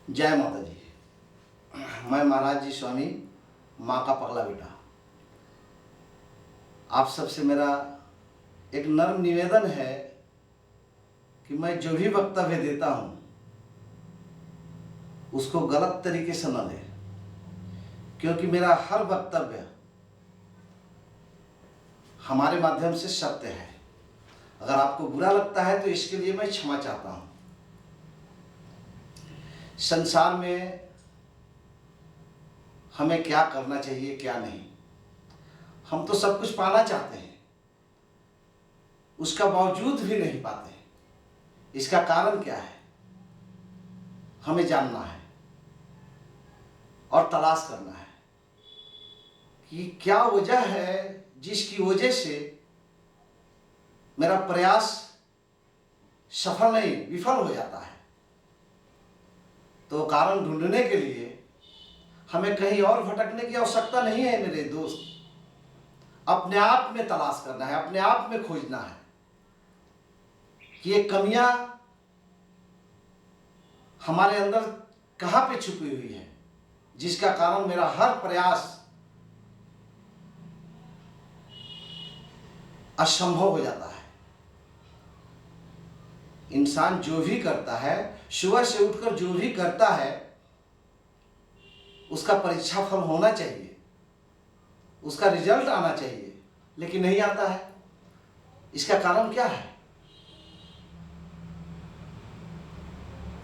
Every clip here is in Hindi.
जय माता जी। मैं महाराज जी स्वामी माँ का पगला बेटा। आप सबसे मेरा एक नर्म निवेदन है कि मैं जो भी वक्तव्य देता हूँ उसको गलत तरीके से न लें, क्योंकि मेरा हर वक्तव्य हमारे माध्यम से सत्य है। अगर आपको बुरा लगता है तो इसके लिए मैं क्षमा चाहता हूँ। संसार में हमें क्या करना चाहिए क्या नहीं, हम तो सब कुछ पाना चाहते हैं, उसका बावजूद भी नहीं पाते। इसका कारण क्या है हमें जानना है और तलाश करना है कि क्या वजह है जिसकी वजह से मेरा प्रयास सफल नहीं विफल हो जाता है। तो कारण ढूंढने के लिए हमें कहीं और भटकने की आवश्यकता नहीं है मेरे दोस्त। अपने आप में तलाश करना है, अपने आप में खोजना है कि ये कमियां हमारे अंदर कहाँ पे छुपी हुई है, जिसका कारण मेरा हर प्रयास असंभव हो जाता है। इंसान जो भी करता है, सुबह से उठकर जो भी करता है, उसका परीक्षा फल होना चाहिए, उसका रिजल्ट आना चाहिए, लेकिन नहीं आता है। इसका कारण क्या है?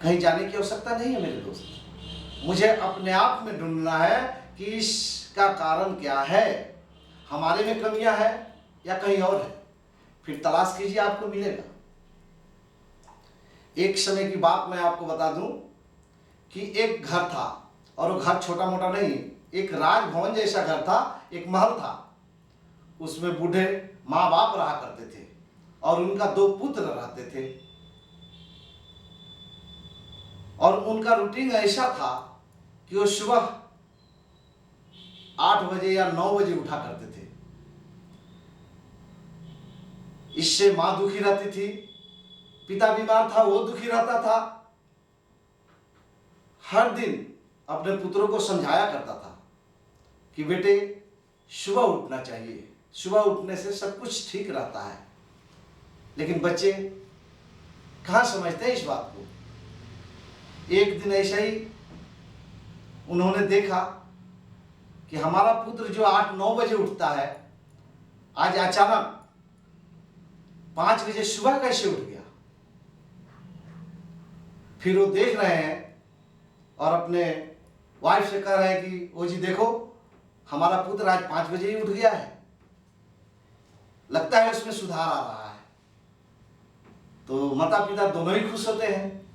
कहीं जाने की आवश्यकता नहीं है मेरे दोस्त। मुझे अपने आप में ढूंढना है कि इसका कारण क्या है, हमारे में कमियां है या कहीं और है। फिर तलाश कीजिए, आपको मिलेगा। एक समय की बात मैं आपको बता दूं कि एक घर था, और वो घर छोटा मोटा नहीं, एक राजभवन जैसा घर था, एक महल था। उसमें बूढ़े माँ बाप रहा करते थे और उनका 2 पुत्र रहते थे। और उनका रूटीन ऐसा था कि वो सुबह 8 बजे या 9 बजे उठा करते थे। इससे माँ दुखी रहती थी, पिता बीमार था, वो दुखी रहता था। हर दिन अपने पुत्रों को समझाया करता था कि बेटे सुबह उठना चाहिए, सुबह उठने से सब कुछ ठीक रहता है। लेकिन बच्चे कहाँ समझते हैं इस बात को। एक दिन ऐसा ही उन्होंने देखा कि हमारा पुत्र जो 8-9 बजे उठता है, आज अचानक 5 बजे सुबह कैसे उठ गया। फिर वो देख रहे हैं और अपने वाइफ से कह रहे हैं कि वो जी देखो, हमारा पुत्र आज 5 बजे ही उठ गया है, लगता है उसमें सुधार आ रहा है। तो माता पिता दोनों ही खुश होते हैं।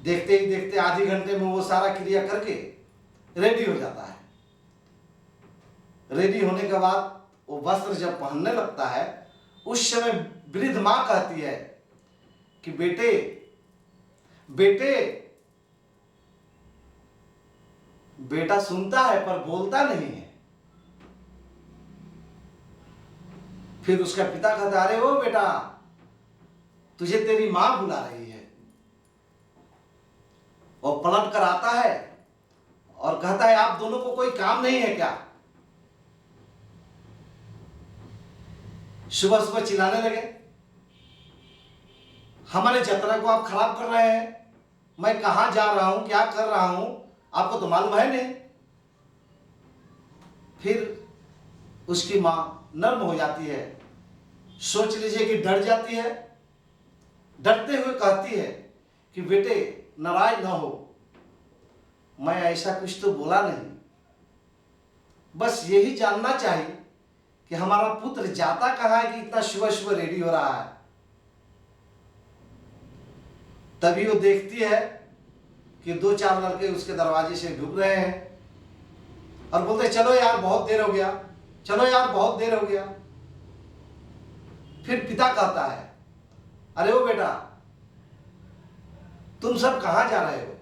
देखते ही देखते आधे घंटे में वो सारा क्रिया करके रेडी हो जाता है। रेडी होने के बाद वो वस्त्र जब पहनने लगता है, उस समय वृद्ध मां कहती है कि बेटे बेटे, बेटा सुनता है पर बोलता नहीं है। फिर उसका पिता कहता, अरे ओ बेटा, तुझे तेरी मां बुला रही है। वो पलट कर आता है और कहता है, आप दोनों को कोई काम नहीं है क्या? सुबह सुबह चिल्लाने लगे, हमारे जतरा को आप खराब कर रहे हैं। मैं कहां जा रहा हूं, क्या कर रहा हूं, आपको तो मालूम है नहीं। फिर उसकी मां नर्म हो जाती है, सोच लीजिए कि डर जाती है। डरते हुए कहती है कि बेटे नाराज ना हो, मैं ऐसा कुछ तो बोला नहीं, बस यही जानना चाहिए कि हमारा पुत्र जाता कहाँ है कि इतना सुबह सुबह रेडी हो रहा है। तभी वो देखती है कि 2-4 लड़के उसके दरवाजे से ढुक रहे हैं और बोलते, चलो यार बहुत देर हो गया, चलो यार बहुत देर हो गया। फिर पिता कहता है, अरे ओ बेटा, तुम सब कहां जा रहे हो?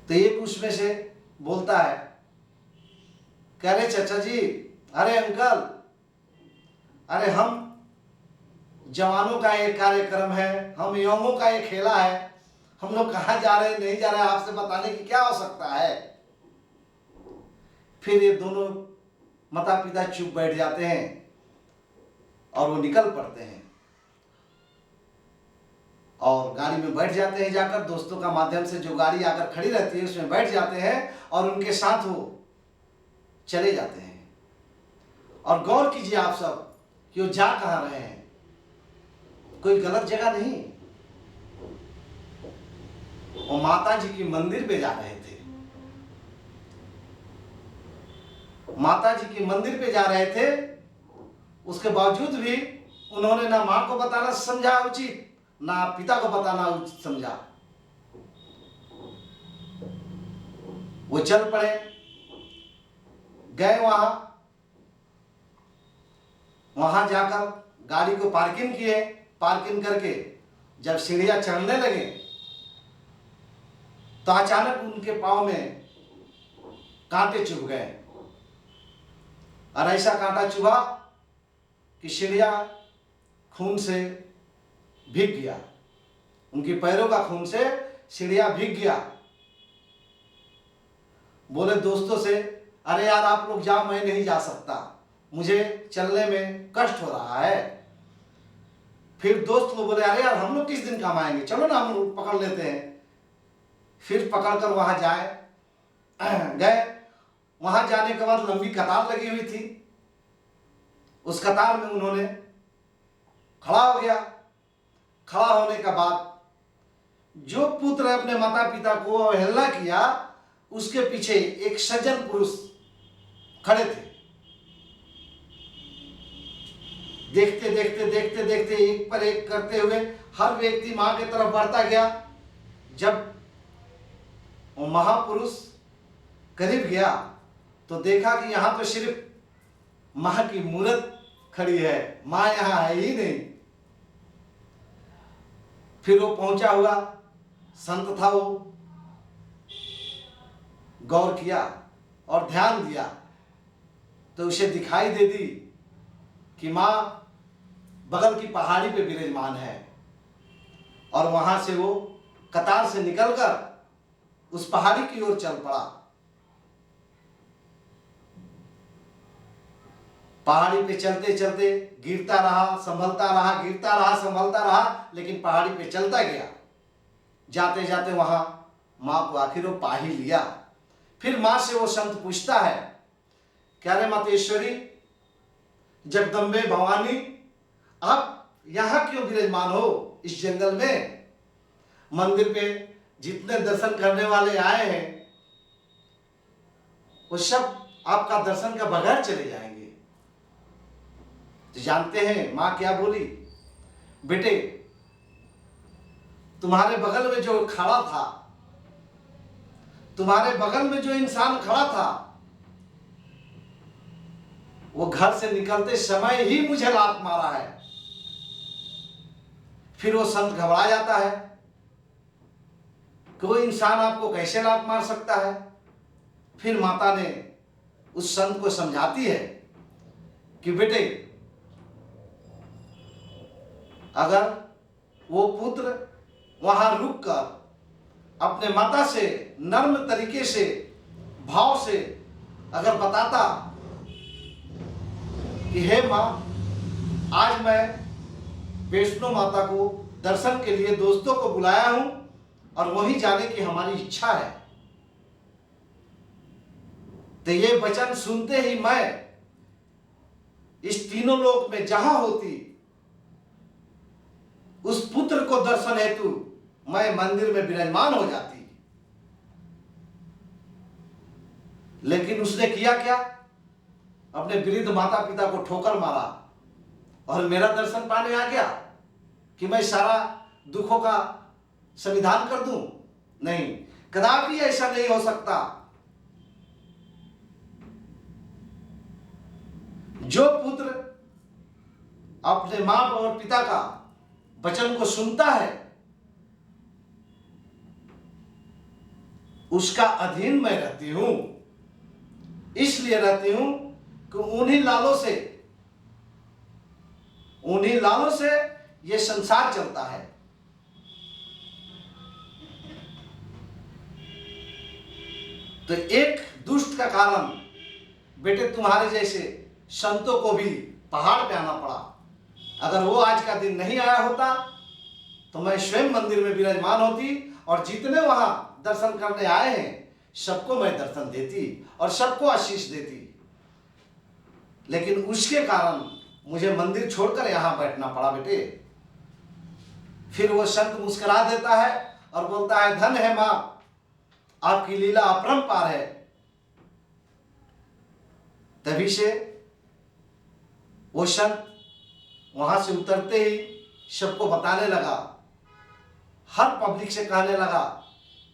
तो एक उसमें से बोलता है, कह रहे चाचा जी, अरे अंकल, अरे हम जवानों का एक कार्यक्रम है, हम यौवों का एक खेला है, हम लोग कहाँ जा रहे हैं नहीं जा रहे हैं आपसे बताने की क्या आवश्यकता है। फिर ये दोनों माता पिता चुप बैठ जाते हैं और वो निकल पड़ते हैं और गाड़ी में बैठ जाते हैं, जाकर दोस्तों का माध्यम से जो गाड़ी आकर खड़ी रहती है उसमें बैठ जाते हैं और उनके साथ वो चले जाते हैं। और गौर कीजिए आप सब कि वो जा कहाँ रहे हैं, कोई गलत जगह नहीं, वो माता जी की मंदिर पे जा रहे थे। माता जी की मंदिर पे जा रहे थे, उसके बावजूद भी उन्होंने ना मां को बताना समझा उचित, ना पिता को बताना उचित समझा। वो चल पड़े, गए वहां जाकर गाड़ी को पार्किंग किए। पार्किंग करके जब सीढ़ियां चढ़ने लगे तो अचानक उनके पांव में कांटे चुभ गए और ऐसा कांटा चुभा कि सीढ़ियां खून से भीग गया, उनके पैरों का खून से सीढ़ियां भीग गया। बोले दोस्तों से, अरे यार आप लोग जाओ, मैं नहीं जा सकता, मुझे चलने में कष्ट हो रहा है। फिर दोस्त लोग बोले, अरे यार हम लोग किस दिन काम आएंगे, चलो ना हम लोग पकड़ लेते हैं। फिर पकड़कर वहां गए। वहां जाने के बाद लंबी कतार लगी हुई थी, उस कतार में उन्होंने खड़ा हो गया। खड़ा होने के बाद जो पुत्र अपने माता पिता को अवहेलना किया, उसके पीछे एक सज्जन पुरुष खड़े थे। देखते देखते देखते देखते एक पर एक करते हुए हर व्यक्ति मां की तरफ बढ़ता गया। जब वो महापुरुष करीब गया तो देखा कि यहां तो सिर्फ मां की मूर्त खड़ी है, मां यहां है ही नहीं। फिर वो पहुंचा हुआ संत था, वो गौर किया और ध्यान दिया तो उसे दिखाई दे दी कि मां बगल की पहाड़ी पे विराजमान है। और वहां से वो कतार से निकलकर उस पहाड़ी की ओर चल पड़ा। पहाड़ी पे चलते चलते गिरता रहा, संभलता रहा, गिरता रहा, संभलता रहा, लेकिन पहाड़ी पे चलता गया। जाते जाते वहां मां को आखिर वो पा ही लिया। फिर मां से वो संत पूछता है, क्या रे मातेश्वरी, जगदम्बे भवानी, आप यहां क्यों विराजमान हो इस जंगल में? मंदिर पे जितने दर्शन करने वाले आए हैं वो सब आपका दर्शन का बगैर चले जाएंगे। तो जानते हैं मां क्या बोली? बेटे, तुम्हारे बगल में जो खड़ा था, तुम्हारे बगल में जो इंसान खड़ा था, वो घर से निकलते समय ही मुझे लात मारा है। फिर वो संत घबरा जाता है, कोई इंसान आपको कैसे लात मार सकता है? फिर माता ने उस संत को समझाती है कि बेटे, अगर वो पुत्र वहां रुककर अपने माता से नर्म तरीके से, भाव से अगर बताता कि हे मां, आज मैं वैष्णो माता को दर्शन के लिए दोस्तों को बुलाया हूं और वहीं जाने की हमारी इच्छा है, तो ये वचन सुनते ही मैं इस तीनों लोक में जहां होती, उस पुत्र को दर्शन हेतु मैं मंदिर में विराजमान हो जाती। लेकिन उसने किया क्या? अपने वृद्ध माता पिता को ठोकर मारा और मेरा दर्शन पाने आ गया कि मैं सारा दुखों का समाधान कर दूं? नहीं, कदापि ऐसा नहीं हो सकता। जो पुत्र अपने मां और पिता का वचन को सुनता है, उसका अधीन मैं रहती हूं। इसलिए रहती हूं कि उन्हीं लालों से ये संसार चलता है। तो एक दुष्ट का कारण बेटे तुम्हारे जैसे संतों को भी पहाड़ पे आना पड़ा। अगर वो आज का दिन नहीं आया होता तो मैं स्वयं मंदिर में विराजमान होती और जितने वहां दर्शन करने आए हैं सबको मैं दर्शन देती और सबको आशीष देती। लेकिन उसके कारण मुझे मंदिर छोड़कर यहां बैठना पड़ा बेटे। फिर वो संत मुस्कुरा देता है और बोलता है, धन है मां, आपकी लीला अपरंपार है। तभी से वो संत वहां से उतरते ही सबको बताने लगा, हर पब्लिक से कहने लगा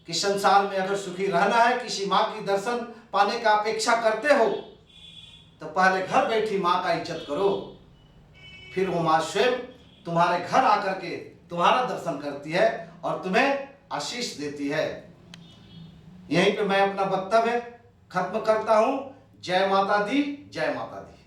कि संसार में अगर सुखी रहना है, किसी माँ की दर्शन पाने का अपेक्षा करते हो तो पहले घर बैठी माँ का इज्जत करो, फिर वो माँ स्वयं तुम्हारे घर आकर के तुम्हारा दर्शन करती है और तुम्हें आशीष देती है। यहीं पे मैं अपना वक्तव्य खत्म करता हूं। जय माता दी, जय माता दी।